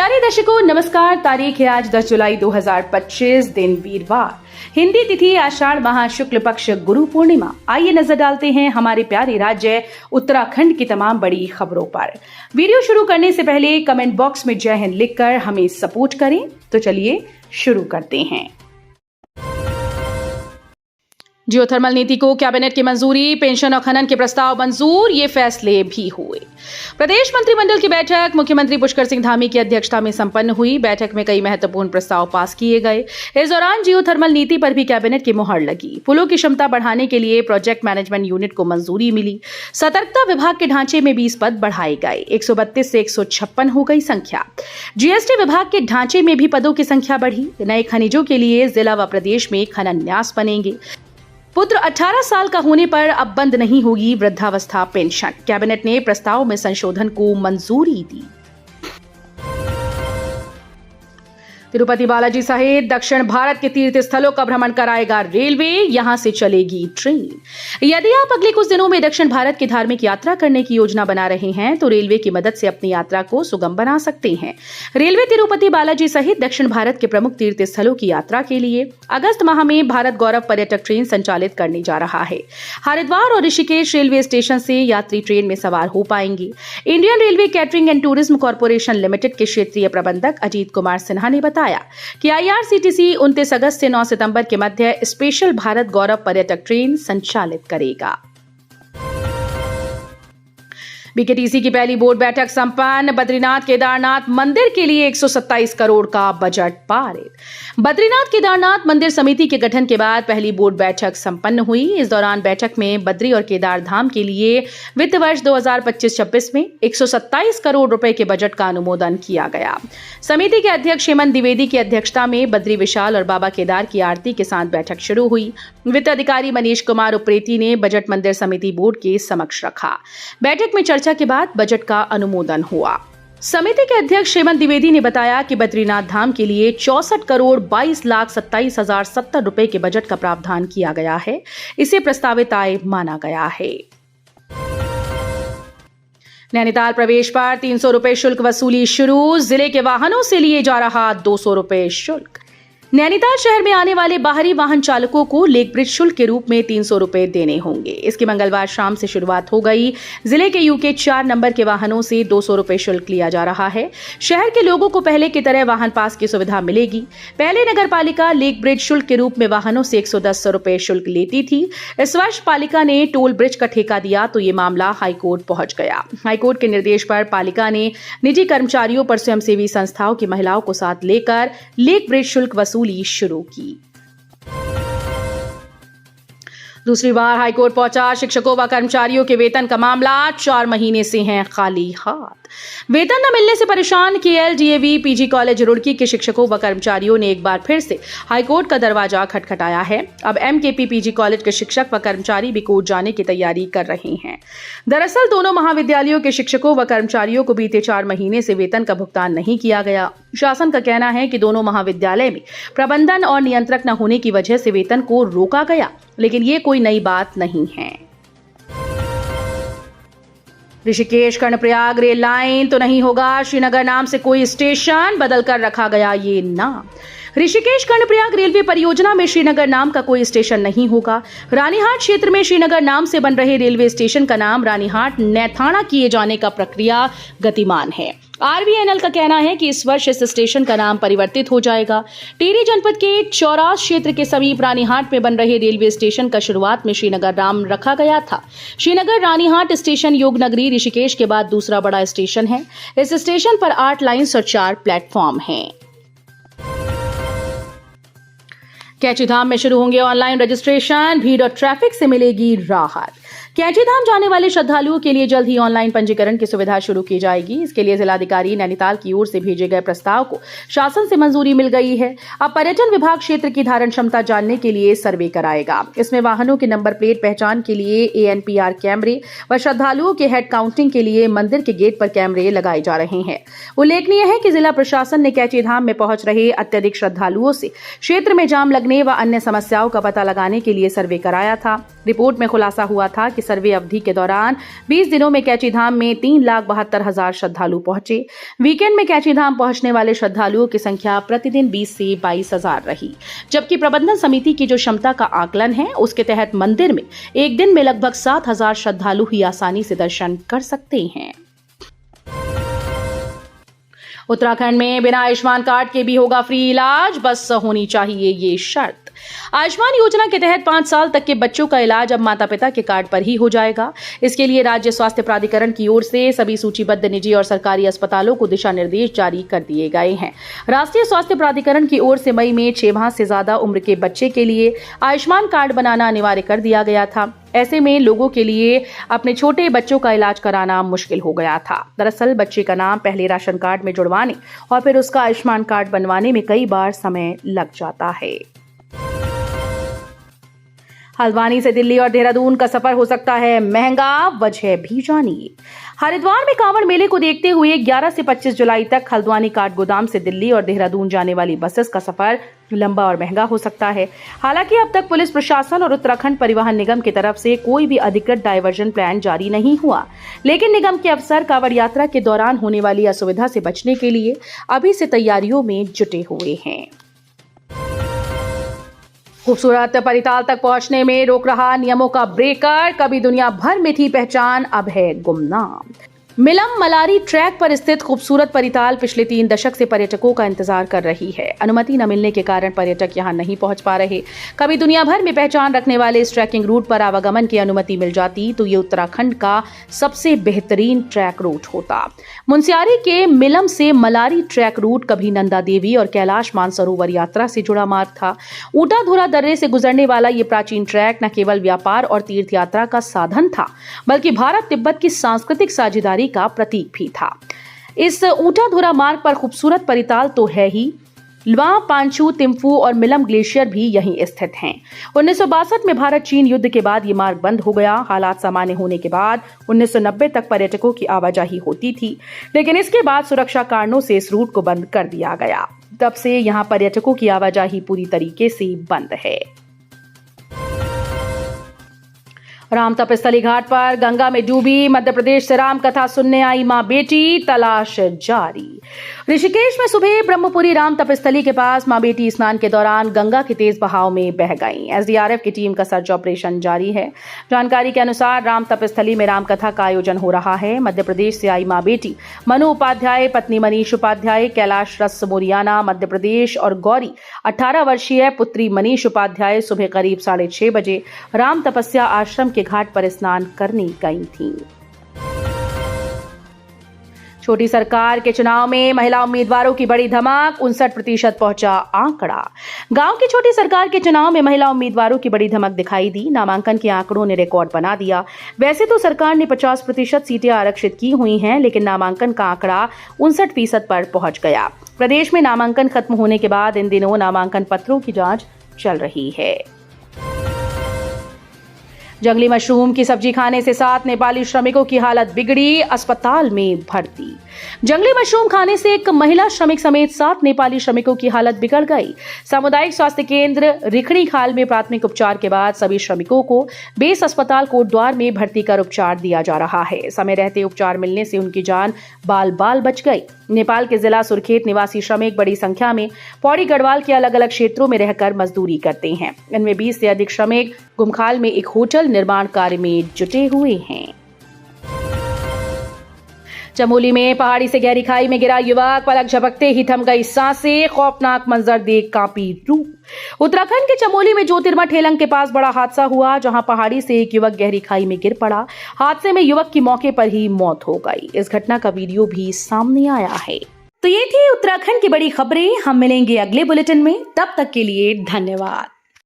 प्यारे दर्शकों नमस्कार। तारीख है आज 10 जुलाई 2025, दिन वीरवार, हिंदी तिथि आषाढ़ माह शुक्ल पक्ष गुरु पूर्णिमा। आइए नजर डालते हैं हमारे प्यारे राज्य उत्तराखंड की तमाम बड़ी खबरों पर। वीडियो शुरू करने से पहले कमेंट बॉक्स में जय हिंद लिखकर हमें सपोर्ट करें। तो चलिए शुरू करते हैं। जियोथर्मल नीति को कैबिनेट की मंजूरी, पेंशन और खनन के प्रस्ताव मंजूर, ये फैसले भी हुए। प्रदेश मंत्रिमंडल की बैठक मुख्यमंत्री पुष्कर सिंह धामी की अध्यक्षता में संपन्न हुई। बैठक में कई महत्वपूर्ण प्रस्ताव पास किए गए। इस दौरान जियोथर्मल नीति पर भी कैबिनेट की मुहर लगी। पुलों की क्षमता बढ़ाने के लिए प्रोजेक्ट मैनेजमेंट यूनिट को मंजूरी मिली। सतर्कता विभाग के ढांचे में 20 पद बढ़ाए गए। 132 से 156 हो गई संख्या। जीएसटी विभाग के ढांचे में भी पदों की संख्या बढ़ी। नए खनिजों के लिए जिला व प्रदेश में खनन न्यास बनेंगे। पुत्र 18 साल का होने पर अब बंद नहीं होगी वृद्धावस्था पेंशन। कैबिनेट ने प्रस्ताव में संशोधन को मंजूरी दी। तिरुपति बालाजी सहित दक्षिण भारत के तीर्थ स्थलों का भ्रमण कराएगा रेलवे, यहां से चलेगी ट्रेन। यदि आप अगले कुछ दिनों में दक्षिण भारत की धार्मिक यात्रा करने की योजना बना रहे हैं तो रेलवे की मदद से अपनी यात्रा को सुगम बना सकते हैं। रेलवे तिरुपति बालाजी सहित दक्षिण भारत के प्रमुख तीर्थ स्थलों की यात्रा के लिए अगस्त माह में भारत गौरव पर्यटक ट्रेन संचालित करने जा रहा है। हरिद्वार और ऋषिकेश रेलवे स्टेशन से यात्री ट्रेन में सवार हो पाएंगे। Indian railway catering and tourism corporation limited के क्षेत्रीय प्रबंधक अजीत कुमार सिन्हा ने बताया कि आईआरसीटीसी 29 अगस्त से 9 सितंबर के मध्य स्पेशल भारत गौरव पर्यटक ट्रेन संचालित करेगा। बीकेटीसी की पहली बोर्ड बैठक संपन्न। बद्रीनाथ केदारनाथ मंदिर के लिए 127 करोड़ का बजट पारित। बद्रीनाथ केदारनाथ मंदिर समिति के गठन के बाद पहली बोर्ड बैठक संपन्न हुई। इस दौरान बैठक में बद्री और केदार धाम के लिए वित्त वर्ष 2025-26 में 127 करोड़ रुपए के बजट का अनुमोदन किया गया। समिति के अध्यक्ष हेमंत द्विवेदी की अध्यक्षता में बद्री विशाल और बाबा केदार की आरती के साथ बैठक शुरू हुई। वित्त अधिकारी मनीष कुमार उप्रेती ने बजट मंदिर समिति बोर्ड के समक्ष रखा। बैठक में चर्चा के बाद बजट का अनुमोदन हुआ। समिति के अध्यक्ष हेमंत द्विवेदी ने बताया कि बद्रीनाथ धाम के लिए 64 करोड़ 22,27,070 रुपए के बजट का प्रावधान किया गया है। इसे प्रस्तावित आय माना गया है। नैनीताल प्रवेश पर 300 रुपए शुल्क वसूली शुरू। जिले के वाहनों से लिए जा रहा 200 रुपए शुल्क। नैनीताल शहर में आने वाले बाहरी वाहन चालकों को लेक ब्रिज शुल्क के रूप में 300 रुपए देने होंगे। इसकी मंगलवार शाम से शुरुआत हो गई। जिले के यूके 4 नंबर के वाहनों से 200 रुपए शुल्क लिया जा रहा है। शहर के लोगों को पहले की तरह वाहन पास की सुविधा मिलेगी। पहले नगर पालिका लेक ब्रिज शुल्क के रूप में वाहनों से 110 रुपए शुल्क लेती थी। इस वर्ष पालिका ने टोल ब्रिज का ठेका दिया तो ये मामला हाईकोर्ट पहुंच गया। हाईकोर्ट के निर्देश पर पालिका ने निजी कर्मचारियों पर स्वयंसेवी संस्थाओं की महिलाओं को साथ लेकर लेक ब्रिज शुल्क वसूली शुरू की। दूसरी बार हाईकोर्ट पहुंचा शिक्षकों व कर्मचारियों के वेतन का मामला। 4 महीने से हैं खाली हाथ। वेतन न मिलने से परेशान KL DAV PG college Roorkee के शिक्षकों व कर्मचारियों ने एक बार फिर से हाईकोर्ट का दरवाजा खटखटाया है। अब एमकेपी पीजी कॉलेज के शिक्षक व कर्मचारी भी कोर्ट जाने की तैयारी कर रहे हैं। दरअसल दोनों महाविद्यालयों के शिक्षकों व कर्मचारियों को बीते 4 महीने से वेतन का भुगतान नहीं किया गया। शासन का कहना है कि दोनों महाविद्यालय में प्रबंधन और नियंत्रक न होने की वजह से वेतन को रोका गया, लेकिन ये कोई नई बात नहीं है। ऋषिकेश कर्णप्रयाग रेल लाइन तो नहीं होगा श्रीनगर नाम से कोई स्टेशन, बदलकर रखा गया ये नाम। ऋषिकेश कर्णप्रयाग रेलवे परियोजना में श्रीनगर नाम का कोई स्टेशन नहीं होगा। रानीहाट क्षेत्र में श्रीनगर नाम से बन रहे रेलवे स्टेशन का नाम रानीहाट नैथाना किए जाने का प्रक्रिया गतिमान है। आरवीएनएल का कहना है कि इस वर्ष इस स्टेशन का नाम परिवर्तित हो जाएगा। टिहरी जनपद के चौरास क्षेत्र के समीप रानीहाट में बन रहे रेलवे स्टेशन का शुरुआत में श्रीनगर नाम रखा गया था। श्रीनगर रानीहाट स्टेशन योगनगरी ऋषिकेश के बाद दूसरा बड़ा स्टेशन है। इस स्टेशन पर 8 लाइन्स और 4 प्लेटफॉर्म हैं। कैंचीधाम में शुरू होंगे ऑनलाइन रजिस्ट्रेशन। भीड़ और ट्रैफिक से मिलेगी राहत। कैंचीधाम जाने वाले श्रद्धालुओं के लिए जल्द ही ऑनलाइन पंजीकरण की सुविधा शुरू की जाएगी। इसके लिए जिलाधिकारी नैनीताल की ओर से भेजे गए प्रस्ताव को शासन से मंजूरी मिल गई है। अब पर्यटन विभाग क्षेत्र की धारण क्षमता जानने के लिए सर्वे कराएगा। इसमें वाहनों के नंबर प्लेट पहचान के लिए एएनपीआर कैमरे व श्रद्धालुओं के हेड काउंटिंग के लिए मंदिर के गेट पर कैमरे लगाए जा रहे हैं। उल्लेखनीय है कि जिला प्रशासन ने कैंचीधाम में पहुंच रहे अत्यधिक श्रद्धालुओं से क्षेत्र में जाम लगने व अन्य समस्याओं का पता लगाने के लिए सर्वे कराया था। रिपोर्ट में खुलासा हुआ था कि कि सर्वे अवधि के दौरान 20 दिनों में कैचीधाम में 3,72,000 श्रद्धालु पहुंचे। वीकेंड में कैचीधाम पहुंचने वाले श्रद्धालुओं की संख्या प्रतिदिन 20 से 22,000 रही, जबकि प्रबंधन समिति की जो क्षमता का आकलन है उसके तहत मंदिर में एक दिन में लगभग 7,000 श्रद्धालु ही आसानी से दर्शन कर सकते हैं। उत्तराखंड में बिना आयुष्मान कार्ड के भी होगा फ्री इलाज, बस होनी चाहिए ये शर्त। आयुष्मान योजना के तहत 5 साल तक के बच्चों का इलाज अब माता पिता के कार्ड पर ही हो जाएगा। इसके लिए राज्य स्वास्थ्य प्राधिकरण की ओर से सभी सूचीबद्ध निजी और सरकारी अस्पतालों को दिशा निर्देश जारी कर दिए गए हैं। राष्ट्रीय स्वास्थ्य प्राधिकरण की ओर से मई में 6 माह से ज्यादा उम्र के बच्चे के लिए आयुष्मान कार्ड बनाना अनिवार्य कर दिया गया था। ऐसे में लोगों के लिए अपने छोटे बच्चों का इलाज कराना मुश्किल हो गया था। दरअसल बच्चे का नाम पहले राशन कार्ड में जुड़वाने और फिर उसका आयुष्मान कार्ड बनवाने में कई बार समय लग जाता है। हल्द्वानी से दिल्ली और देहरादून का सफर हो सकता है महंगा, वजह भी जानिए। हरिद्वार में कांवड़ मेले को देखते हुए 11 से 25 जुलाई तक हल्द्वानी काठगोदाम से दिल्ली और देहरादून जाने वाली बसेस का सफर लंबा और महंगा हो सकता है। हालांकि अब तक पुलिस प्रशासन और उत्तराखंड परिवहन निगम की तरफ से कोई भी अधिकृत डायवर्जन प्लान जारी नहीं हुआ, लेकिन निगम के अफसर कांवड़ यात्रा के दौरान होने वाली असुविधा से बचने के लिए अभी से तैयारियों में जुटे हुए हैं। खूबसूरत परिताल तक पहुंचने में रोक रहा नियमों का ब्रेकर, कभी दुनिया भर में थी पहचान, अब है गुमनाम। मिलम मलारी ट्रैक पर स्थित खूबसूरत परिताल पिछले 3 दशक से पर्यटकों का इंतजार कर रही है। अनुमति न मिलने के कारण पर्यटक यहां नहीं पहुंच पा रहे। कभी दुनिया भर में पहचान रखने वाले इस ट्रैकिंग रूट पर आवागमन की अनुमति मिल जाती तो ये उत्तराखंड का सबसे बेहतरीन ट्रैक रूट होता। मुनस्यारी के मिलम से मलारी ट्रैक रूट कभी नंदा देवी और कैलाश मानसरोवर यात्रा से जुड़ा मार्ग था। ऊटाधुरा दर्रे से गुजरने वाला ये प्राचीन ट्रैक न केवल व्यापार और तीर्थ यात्रा का साधन था, बल्कि भारत तिब्बत की सांस्कृतिक साझेदारी का प्रतीक भी था। इस ऊटाधुरा मार्ग पर खूबसूरत परिताल तो है ही, लवा, पांचू, तिम्फू और मिलम ग्लेशियर भी यहीं स्थित हैं। 1962 में भारत चीन युद्ध के बाद ये मार्ग बंद हो गया। हालात सामान्य होने के बाद 1990 तक पर्यटकों की आवाजाही होती थी, लेकिन इसके बाद सुरक्षा कारणों से इस रूट को बंद कर दिया गया। तब से यहां पर्यटकों की आवाजाही पूरी तरीके से बंद है। राम तपस्थली घाट पर गंगा में डूबी मध्य प्रदेश से राम कथा सुनने आई मां बेटी, तलाश जारी। ऋषिकेश में सुबह ब्रह्मपुरी राम तपस्थली के पास मां बेटी स्नान के दौरान गंगा के तेज बहाव में बह गईं। एसडीआरएफ की टीम का सर्च ऑपरेशन जारी है। जानकारी के अनुसार राम तपस्थली में राम कथा का आयोजन हो रहा है। मध्य प्रदेश से आई मां बेटी मनु उपाध्याय, पत्नी मनीष उपाध्याय, कैलाश रस मोरियाना मध्य प्रदेश और गौरी 18 वर्षीय पुत्री मनीष उपाध्याय सुबह करीब 6:30 बजे राम तपस्या आश्रम के घाट पर स्नान करने गई थीं। छोटी सरकार के चुनाव में महिला उम्मीदवारों की बड़ी धमाक, 59% पहुंचा आंकड़ा। गांव की छोटी सरकार के चुनाव में महिला उम्मीदवारों की बड़ी धमक दिखाई दी। नामांकन के आंकड़ों ने रिकॉर्ड बना दिया। वैसे तो सरकार ने 50% सीटें आरक्षित की हुई हैं, लेकिन नामांकन का आंकड़ा 59% पर पहुंच गया। प्रदेश में नामांकन खत्म होने के बाद इन दिनों नामांकन पत्रों की जांच चल रही है। जंगली मशरूम की सब्जी खाने से 7 नेपाली श्रमिकों की हालत बिगड़ी, अस्पताल में भर्ती। जंगली मशरूम खाने से एक महिला श्रमिक समेत 7 नेपाली श्रमिकों की हालत बिगड़ गई। सामुदायिक स्वास्थ्य केंद्र रिखणी खाल में प्राथमिक उपचार के बाद सभी श्रमिकों को बेस अस्पताल कोटद्वार में भर्ती कर उपचार दिया जा रहा है। समय रहते उपचार मिलने से उनकी जान बाल बाल बच गई। नेपाल के जिला सुरखेत निवासी श्रमिक बड़ी संख्या में पौड़ी गढ़वाल के अलग अलग क्षेत्रों में रहकर मजदूरी करते हैं। इनमें 20 से अधिक श्रमिक गुमखाल में एक होटल निर्माण कार्य में जुटे हुए हैं। चमोली में पहाड़ी से गहरी खाई में गिरा युवक, पलक झपकते ही थम गई सांसें, खौफनाक मंजर देख कांपी रूह। उत्तराखंड के चमोली में ज्योतिर्मठ हेलंग के पास बड़ा हादसा हुआ, जहां पहाड़ी से एक युवक गहरी खाई में गिर पड़ा। हादसे में युवक की मौके पर ही मौत हो गई। इस घटना का वीडियो भी सामने आया है। तो ये थी उत्तराखंड की बड़ी खबरें। हम मिलेंगे अगले बुलेटिन में, तब तक के लिए धन्यवाद।